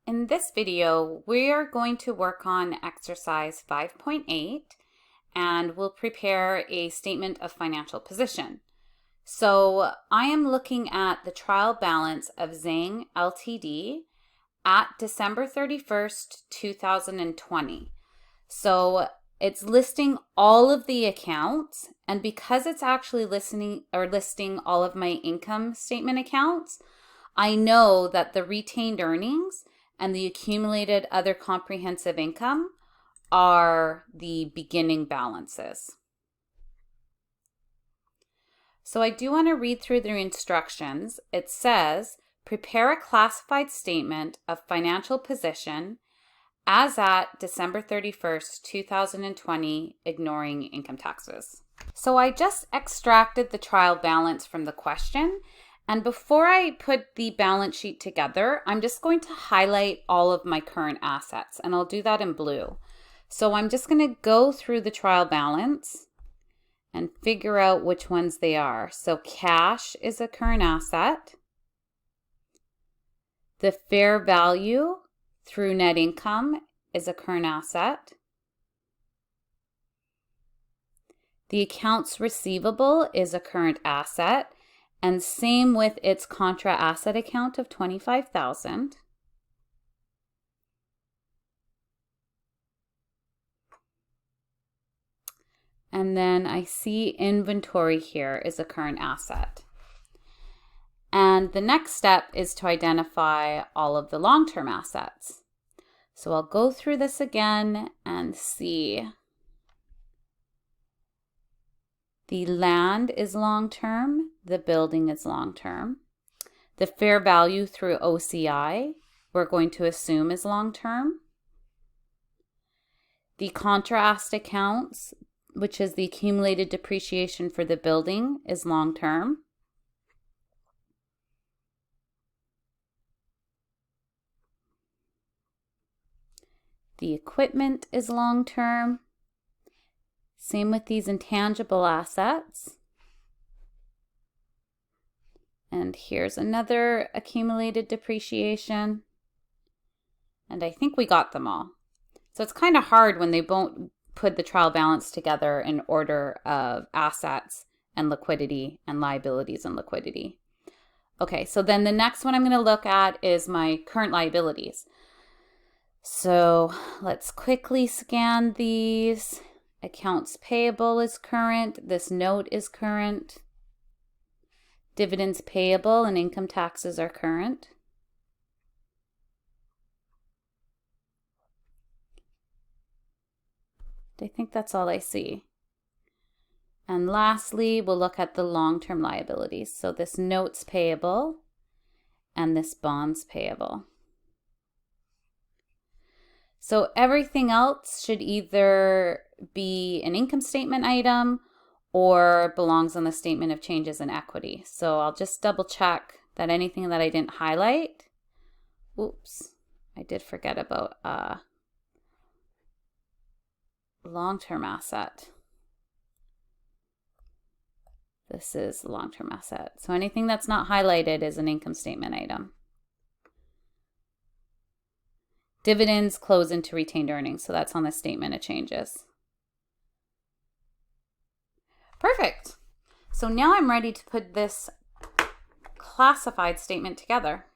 In this video, we are going to work on exercise 5.8 and we'll prepare a statement of financial position. So I am looking at the trial balance of Zhang Ltd. At December 31st, 2020. So it's listing all of the accounts, and because it's actually listing all of my income statement accounts, I know that the retained earnings and the accumulated other comprehensive income are the beginning balances. So I do want to read through the instructions. It says, prepare a classified statement of financial position as at December 31st, 2020, ignoring income taxes. So I just extracted the trial balance from the question. And before I put the balance sheet together, I'm just going to highlight all of my current assets, and I'll do that in blue. So I'm just going to go through the trial balance and figure out which ones they are. So cash is a current asset. The fair value through net income is a current asset. The accounts receivable is a current asset. And same with its contra asset account of $25,000. And then I see inventory here is a current asset. And the next step is to identify all of the long-term assets. So I'll go through this again and see. The land is long-term, the building is long-term. The fair value through OCI, we're going to assume is long-term. The contrast accounts, which is the accumulated depreciation for the building, is long-term. The equipment is long-term. Same with these intangible assets. And here's another accumulated depreciation. And I think we got them all. So it's kind of hard when they won't put the trial balance together in order of assets and liquidity and liabilities and liquidity. Okay, so then the next one I'm going to look at is my current liabilities. So let's quickly scan these. Accounts payable is current. This note is current. Dividends payable and income taxes are current. I think that's all I see. And lastly, we'll look at the long-term liabilities. So this note's payable and this bond's payable. So everything else should either be an income statement item or belongs on the statement of changes in equity. So I'll just double check that anything that I didn't highlight. Oops, I did forget about long-term asset. This is long-term asset. So anything that's not highlighted is an income statement item. Dividends close into retained earnings, so that's on the statement of changes. Perfect. So now I'm ready to put this classified statement together.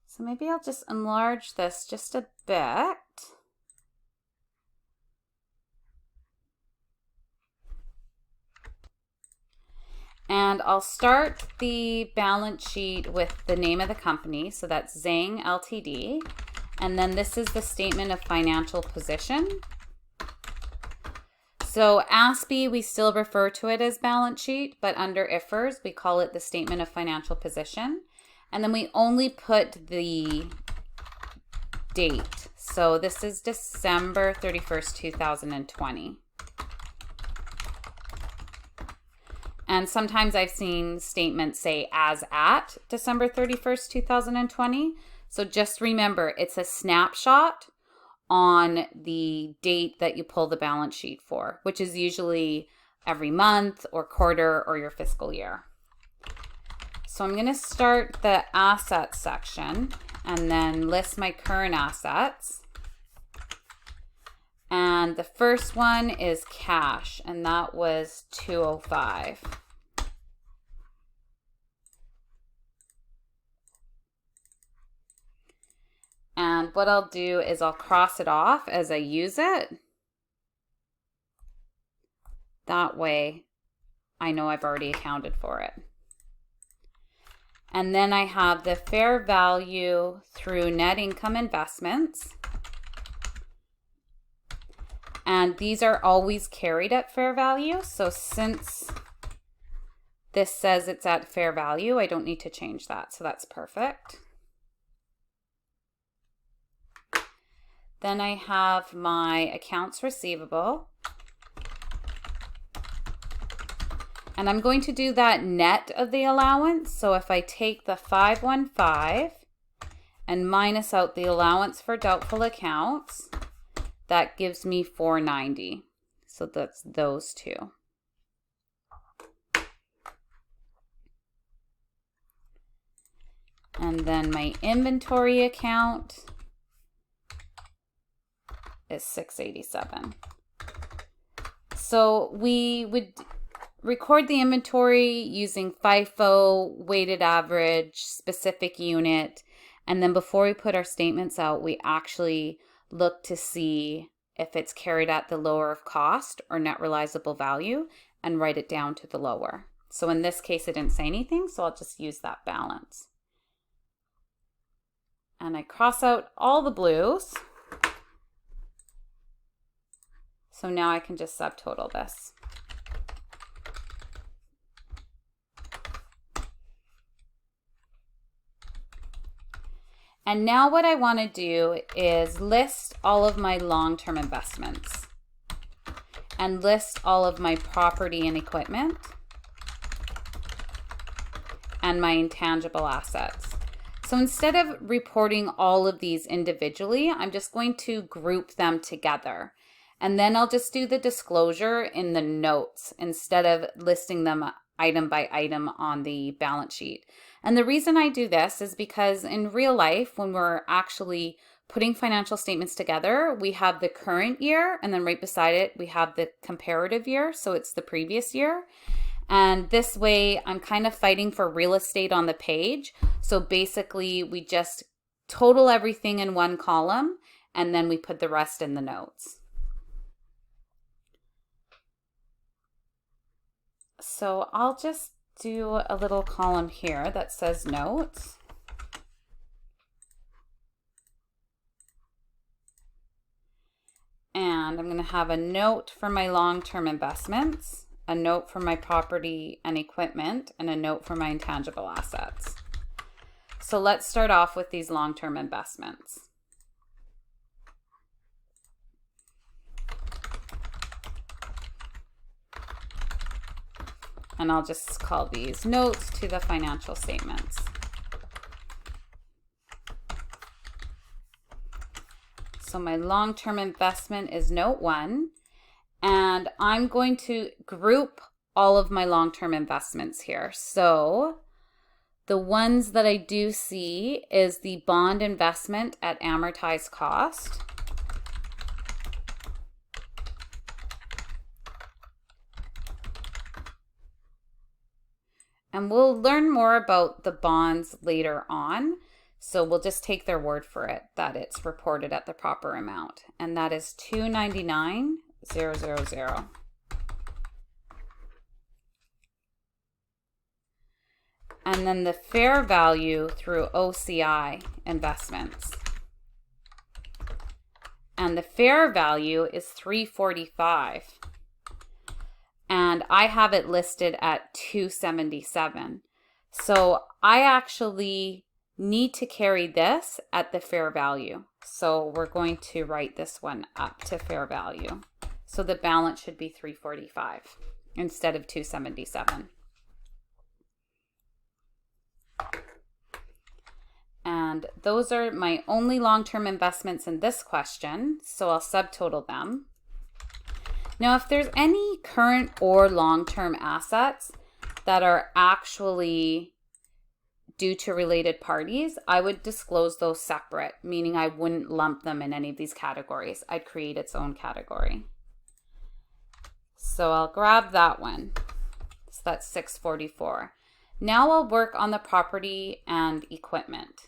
So maybe I'll just enlarge this just a bit. And I'll start the balance sheet with the name of the company. So that's Zhang Ltd. And then this is the statement of financial position. So ASPE, we still refer to it as balance sheet, but under IFRS, we call it the statement of financial position. And then we only put the date. So this is December 31st, 2020. And sometimes I've seen statements say as at December 31st, 2020. So just remember, it's a snapshot on the date that you pull the balance sheet for, which is usually every month or quarter or your fiscal year. So I'm going to start the assets section and then list my current assets. And the first one is cash, and that was $205. And what I'll do is I'll cross it off as I use it. That way I know I've already accounted for it. And then I have the fair value through net income investments. And these are always carried at fair value. So since this says it's at fair value, I don't need to change that. So that's perfect. Then I have my accounts receivable. And I'm going to do that net of the allowance. So if I take the 515 and minus out the allowance for doubtful accounts, that gives me 490. So that's those two. And then my inventory account is 687. So we would record the inventory using FIFO, weighted average, specific unit, and then before we put our statements out, we actually look to see if it's carried at the lower of cost or net realizable value and write it down to the lower. So in this case, it didn't say anything, so I'll just use that balance. And I cross out all the blues. So now I can just subtotal this. And now what I want to do is list all of my long-term investments and list all of my property and equipment and my intangible assets. So instead of reporting all of these individually, I'm just going to group them together. And then I'll just do the disclosure in the notes instead of listing them item by item on the balance sheet. And the reason I do this is because in real life, when we're actually putting financial statements together, we have the current year, and then right beside it, we have the comparative year. So it's the previous year. And this way, I'm kind of fighting for real estate on the page. So basically, we just total everything in one column, and then we put the rest in the notes. So I'll just do a little column here that says notes. And I'm going to have a note for my long-term investments, a note for my property and equipment, and a note for my intangible assets. So let's start off with these long-term investments. And I'll just call these notes to the financial statements. So my long-term investment is note 1, and I'm going to group all of my long-term investments here. So the ones that I do see is the bond investment at amortized cost. And we'll learn more about the bonds later on. So we'll just take their word for it that it's reported at the proper amount. And that is $299,000. And then the fair value through OCI investments. And the fair value is $345. And I have it listed at $277. So I actually need to carry this at the fair value. So we're going to write this one up to fair value. So the balance should be $345 instead of $277. And those are my only long-term investments in this question. So I'll subtotal them. Now, if there's any current or long-term assets that are actually due to related parties, I would disclose those separate, meaning I wouldn't lump them in any of these categories. I'd create its own category. So I'll grab that one. So that's 644. Now I'll work on the property and equipment.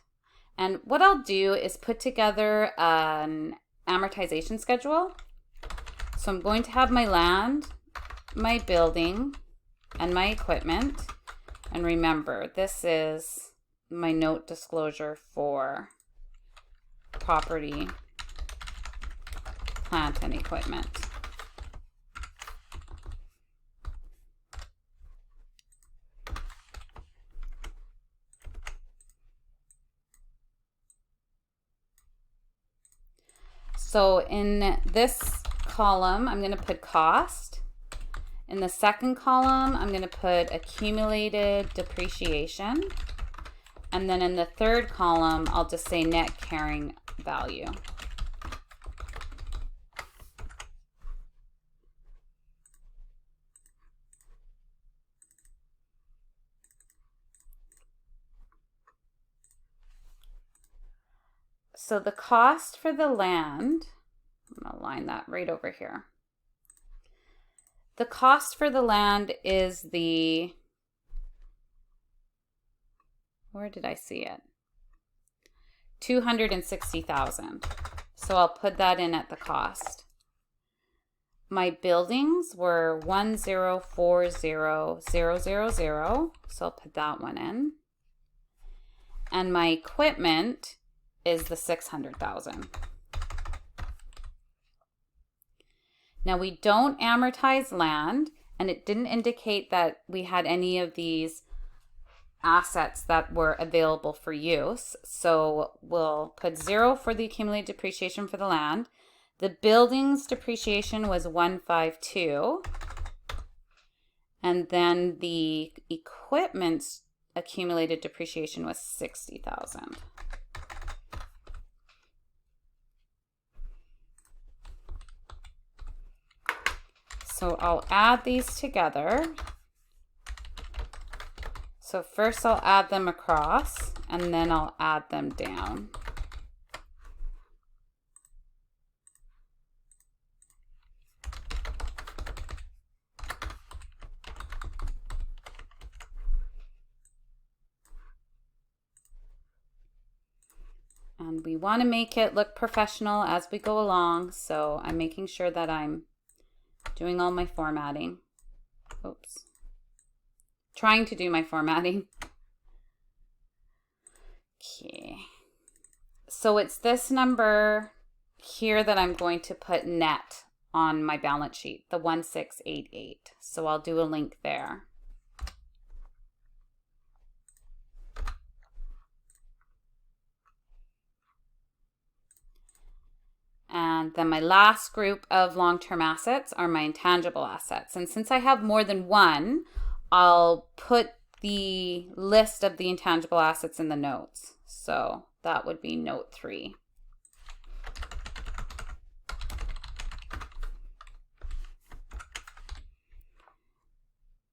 And what I'll do is put together an amortization schedule. So I'm going to have my land, my building, and my equipment. And remember, this is my note disclosure for property, plant, and equipment. So in this column, I'm going to put cost. In the second column, I'm going to put accumulated depreciation. And then in the third column, I'll just say net carrying value. So the cost for the land, I'm going to line that right over here. The cost for the land is the, where did I see it? 260,000. So I'll put that in at the cost. My buildings were 1040000, so I'll put that one in. And my equipment is the 600,000. Now we don't amortize land, and it didn't indicate that we had any of these assets that were available for use. So we'll put 0 for the accumulated depreciation for the land. The building's depreciation was 152. And then the equipment's accumulated depreciation was 60,000. So I'll add these together. So first I'll add them across, and then I'll add them down. And we want to make it look professional as we go along, so I'm making sure that I'm doing all my formatting. Oops. Trying to do my formatting. Okay. So it's this number here that I'm going to put net on my balance sheet, the 1688. So I'll do a link there. And then my last group of long-term assets are my intangible assets. And since I have more than one, I'll put the list of the intangible assets in the notes. So that would be note 3.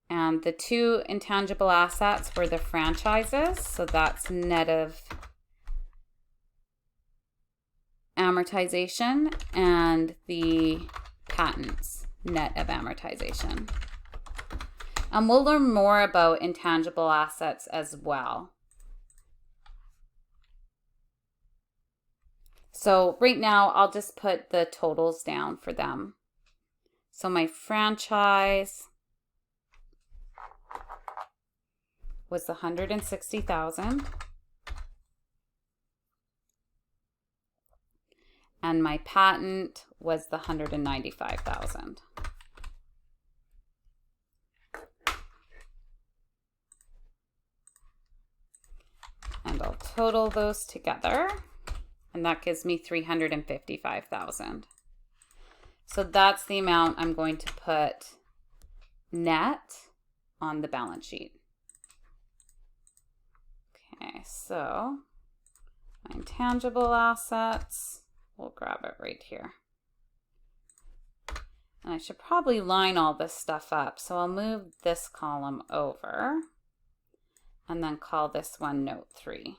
And the 2 intangible assets were the franchises. So that's net of amortization, and the patents, net of amortization. And we'll learn more about intangible assets as well. So right now I'll just put the totals down for them. So my franchise was 160,000. And my patent was the 195,000. And I'll total those together, and that gives me 355,000. So that's the amount I'm going to put net on the balance sheet. Okay, so my intangible assets, we'll grab it right here. And I should probably line all this stuff up. So I'll move this column over. and then call this one Note 3.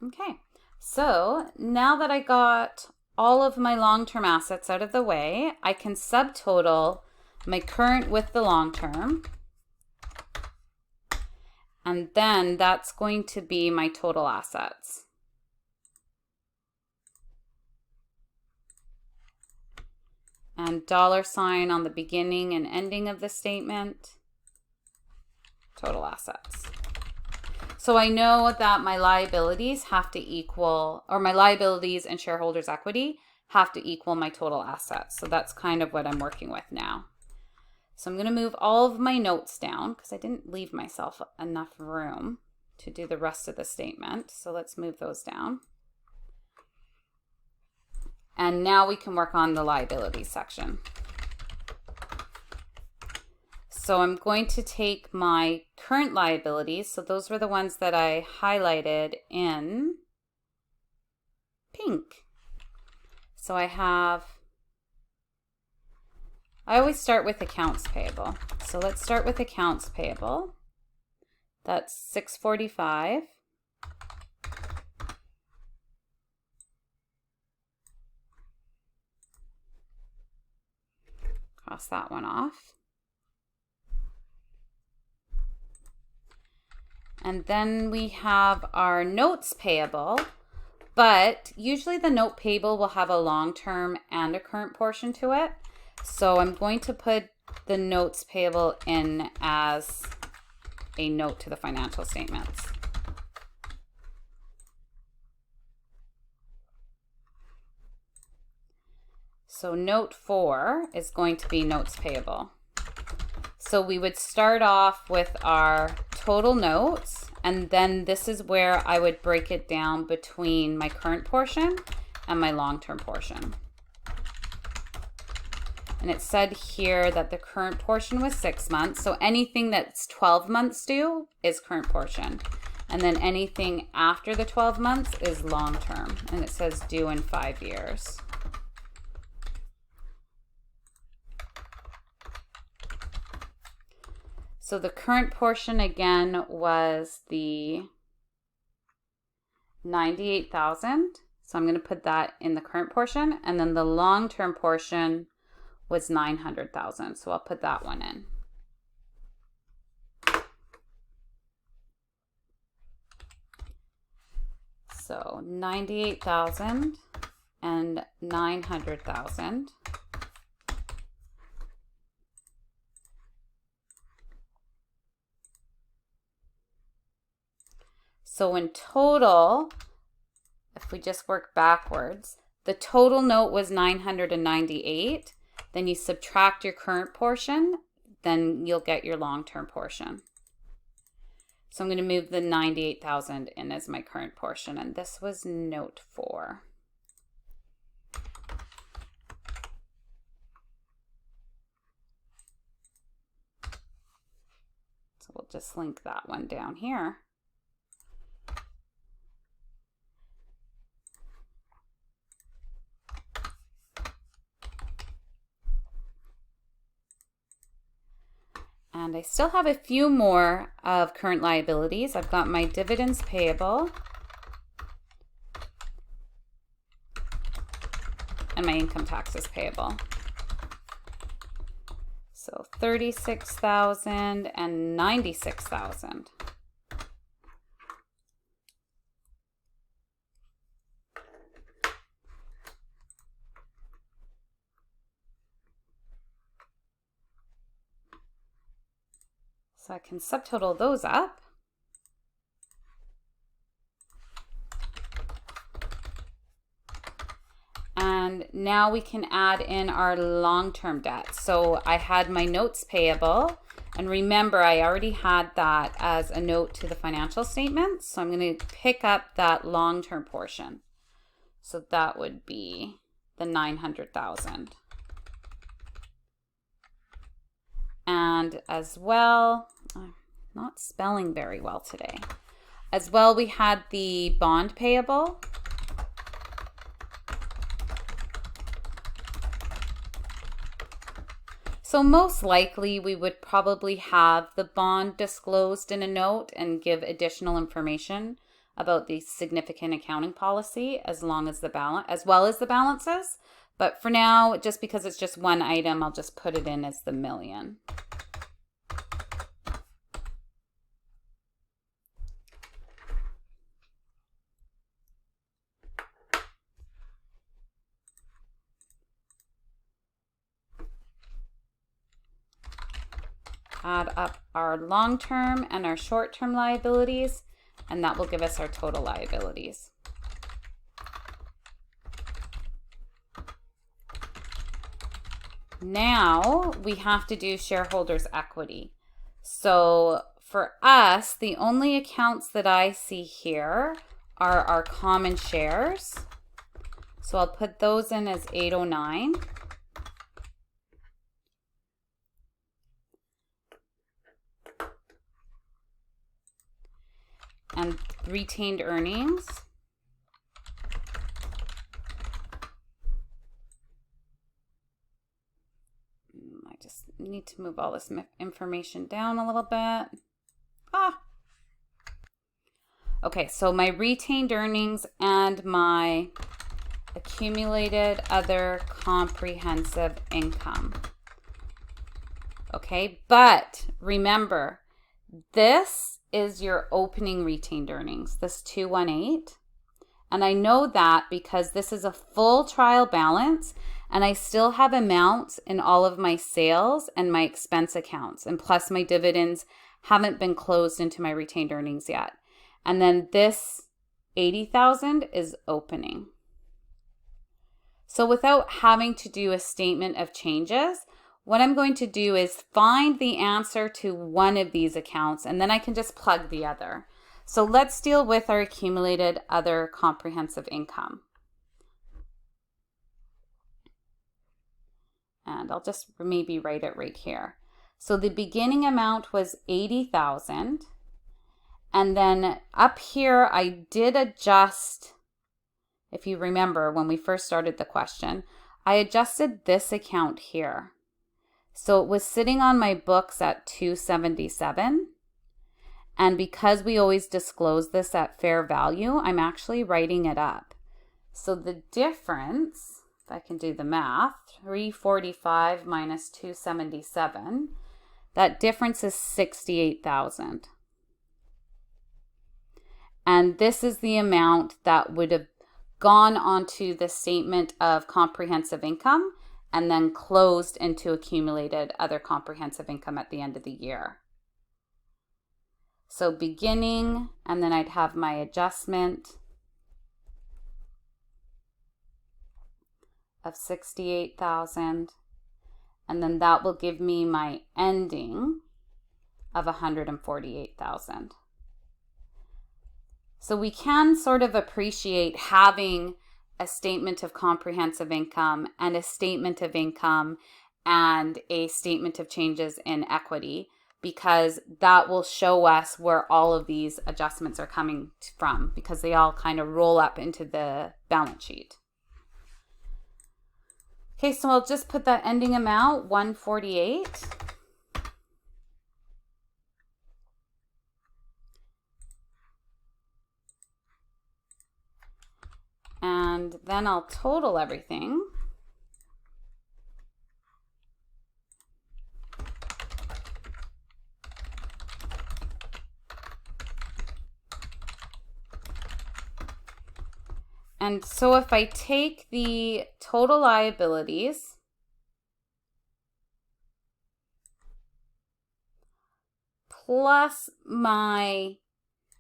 Okay, so now that I got all of my long-term assets out of the way, I can subtotal my current with the long-term, and then that's going to be my total assets. And $sign on the beginning and ending of the statement, total assets. So I know that my liabilities have to equal, or my liabilities and shareholders' equity have to equal my total assets. So that's kind of what I'm working with now. So I'm going to move all of my notes down because I didn't leave myself enough room to do the rest of the statement. So let's move those down. And now we can work on the liabilities section. So I'm going to take my current liabilities. So those were the ones that I highlighted in pink. So I always start with accounts payable. So let's start with accounts payable. That's $645. Cross that one off. And then we have our notes payable, but usually the note payable will have a long-term and a current portion to it. So I'm going to put the notes payable in as a note to the financial statements. So note 4 is going to be notes payable. So we would start off with our total notes, and then this is where I would break it down between my current portion and my long-term portion. And it said here that the current portion was 6 months. So anything that's 12 months due is current portion. And then anything after the 12 months is long-term. And it says due in 5 years. So the current portion again was the $98,000. So I'm going to put that in the current portion, and then the long-term portion was $900,000. So I'll put that one in. So $98,000 and $900,000. So in total, if we just work backwards, the total note was $998. Then you subtract your current portion, then you'll get your long-term portion. So I'm going to move the $98,000 in as my current portion, and this was note 4. So we'll just link that one down here. And I still have a few more of current liabilities. I've got my dividends payable and my income taxes payable. So $36,000 and $96,000. So I can subtotal those up. And now we can add in our long-term debt. So I had my notes payable, and remember I already had that as a note to the financial statements. So I'm going to pick up that long-term portion. So that would be the $900,000. And as well, I'm not spelling very well today. As well, we had the bond payable. So most likely we would probably have the bond disclosed in a note and give additional information about the significant accounting policy as well as the balances. But for now, just because it's just one item, I'll just put it in as the million. Add up our long-term and our short-term liabilities, and that will give us our total liabilities. Now we have to do shareholders equity. So for us, the only accounts that I see here are our common shares. So I'll put those in as 809. And retained earnings. I just need to move all this information down a little bit. Okay, so my retained earnings and my accumulated other comprehensive income. Okay, but remember, this is your opening retained earnings, this 218. And I know that because this is a full trial balance and I still have amounts in all of my sales and my expense accounts. And plus my dividends haven't been closed into my retained earnings yet. And then this 80,000 is opening. So without having to do a statement of changes, what I'm going to do is find the answer to one of these accounts, and then I can just plug the other. So let's deal with our accumulated other comprehensive income. And I'll just maybe write it right here. So the beginning amount was 80,000. And then up here, I did adjust, if you remember when we first started the question, I adjusted this account here. So it was sitting on my books at 277. And because we always disclose this at fair value, I'm actually writing it up. So the difference, if I can do the math, 345 minus 277, that difference is 68,000. And this is the amount that would have gone onto the statement of comprehensive income and then closed into accumulated other comprehensive income at the end of the year. So beginning, and then I'd have my adjustment of 68,000, and then that will give me my ending of 148,000. So we can sort of appreciate having a statement of comprehensive income and a statement of income and a statement of changes in equity, because that will show us where all of these adjustments are coming from, because they all kind of roll up into the balance sheet. Okay, so I'll just put that ending amount, 148. And then I'll total everything. And so if I take the total liabilities plus my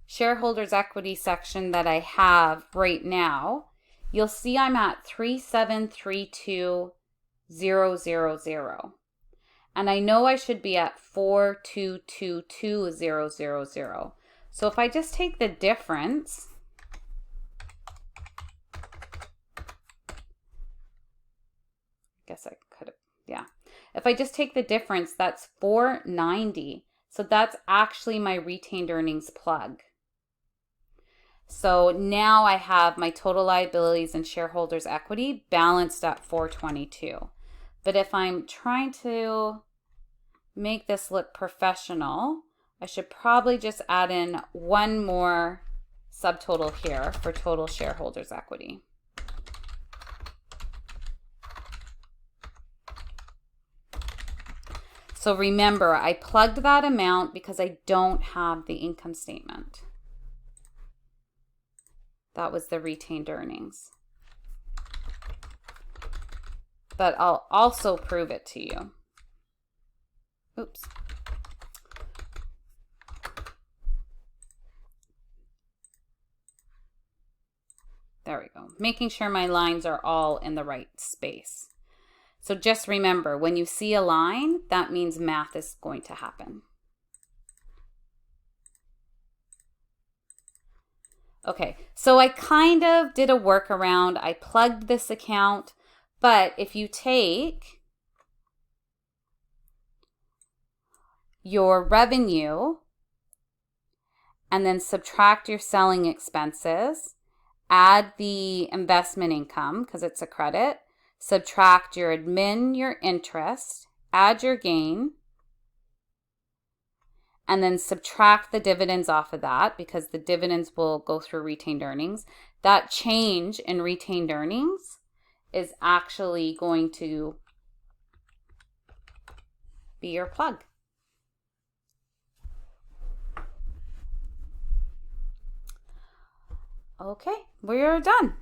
shareholders equity section that I have right now, you'll see I'm at 3732000. And I know I should be at 4222000. So if I just take the difference, guess I could have, yeah. If I just take the difference, that's 490. So that's actually my retained earnings plug. So now I have my total liabilities and shareholders equity balanced at 422. But if I'm trying to make this look professional, I should probably just add in one more subtotal here for total shareholders equity. So remember, I plugged that amount because I don't have the income statement. That was the retained earnings. But I'll also prove it to you. Oops. There we go. Making sure my lines are all in the right space. So just remember, when you see a line, that means math is going to happen. Okay, so I kind of did a workaround. I plugged this account, but if you take your revenue and then subtract your selling expenses, add the investment income because it's a credit, subtract your admin, your interest, add your gain, and then subtract the dividends off of that because the dividends will go through retained earnings. That change in retained earnings is actually going to be your plug. Okay, we're done.